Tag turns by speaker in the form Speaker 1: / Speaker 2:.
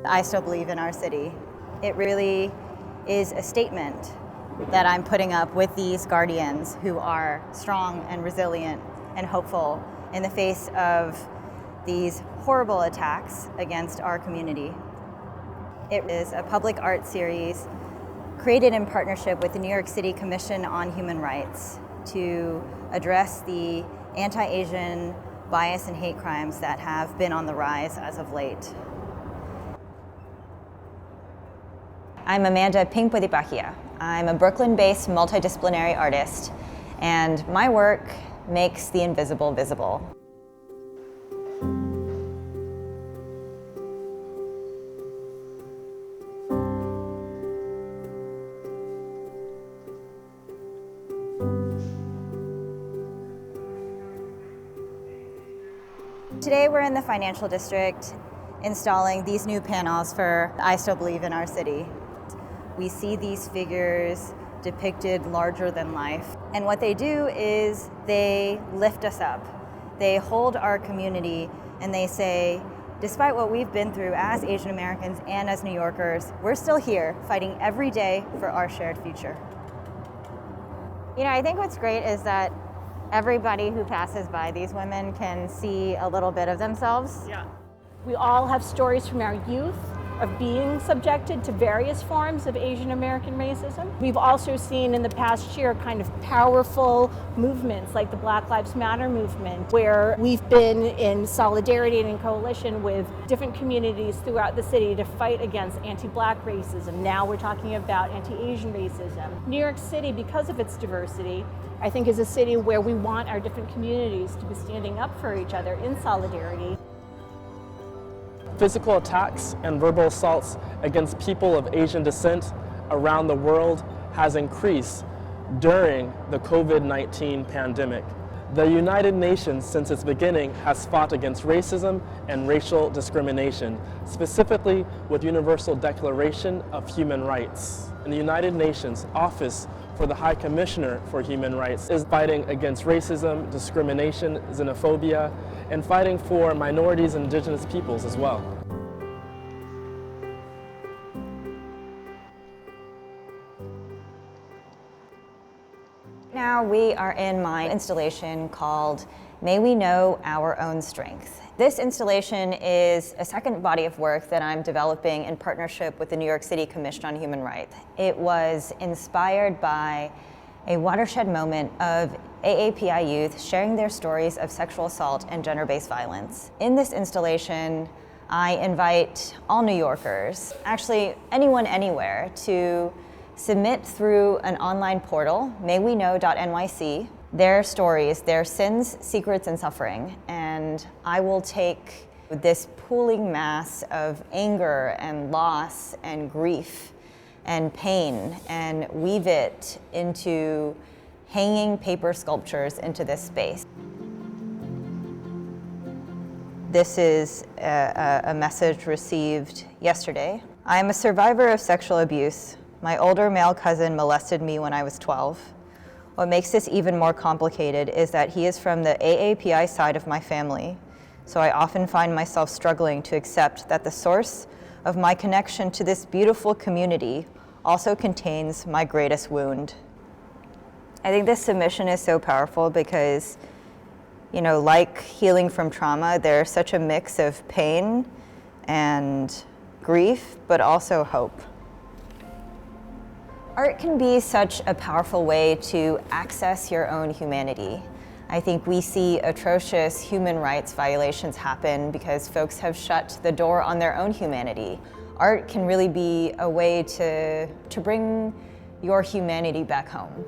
Speaker 1: I still believe in our city. It really is a statement that I'm putting up with these guardians who are strong and resilient and hopeful in the face of these horrible attacks against our community. It is a public art series created in partnership with the New York City Commission on Human Rights to address the anti-Asian bias and hate crimes that have been on the rise as of late.
Speaker 2: I'm Amanda Phingbodhipakkiya. I'm a Brooklyn-based multidisciplinary artist, and my work makes the invisible visible.
Speaker 1: Today we're in the financial district installing these new panels for I Still Believe in Our City. We see these figures depicted larger than life. And what they do is they lift us up. They hold our community and they say, despite what we've been through as Asian Americans and as New Yorkers, we're still here fighting every day for our shared future. You know, I think what's great is that everybody who passes by these women can see a little bit of themselves.
Speaker 3: Yeah. We all have stories from our youth of being subjected to various forms of Asian American racism. We've also seen in the past year kind of powerful movements like the Black Lives Matter movement, where we've been in solidarity and in coalition with different communities throughout the city to fight against anti-Black racism. Now we're talking about anti-Asian racism. New York City, because of its diversity, I think is a city where we want our different communities to be standing up for each other in solidarity.
Speaker 4: Physical attacks and verbal assaults against people of Asian descent around the world has increased during the COVID-19 pandemic. The United Nations, since its beginning, has fought against racism and racial discrimination, specifically with the Universal Declaration of Human Rights. And the United Nations Office for the High Commissioner for Human Rights is fighting against racism, discrimination, xenophobia, and fighting for minorities and indigenous peoples as well.
Speaker 2: Now we are in my installation called May We Know Our Own Strength. This installation is a second body of work that I'm developing in partnership with the New York City Commission on Human Rights. It was inspired by a watershed moment of AAPI youth sharing their stories of sexual assault and gender-based violence. In this installation, I invite all New Yorkers, actually anyone anywhere, to submit through an online portal, mayweknow.nyc, their stories, their sins, secrets, and suffering. And I will take this pooling mass of anger and loss and grief and pain and weave it into hanging paper sculptures into this space. This is a message received yesterday. I am a survivor of sexual abuse. My older male cousin molested me when I was 12. What makes this even more complicated is that he is from the AAPI side of my family, so I often find myself struggling to accept that the source of my connection to this beautiful community also contains my greatest wound. I think this submission is so powerful because, you know, like healing from trauma, there's such a mix of pain and grief, but also hope. Art can be such a powerful way to access your own humanity. I think we see atrocious human rights violations happen because folks have shut the door on their own humanity. Art can really be a way to bring your humanity back home.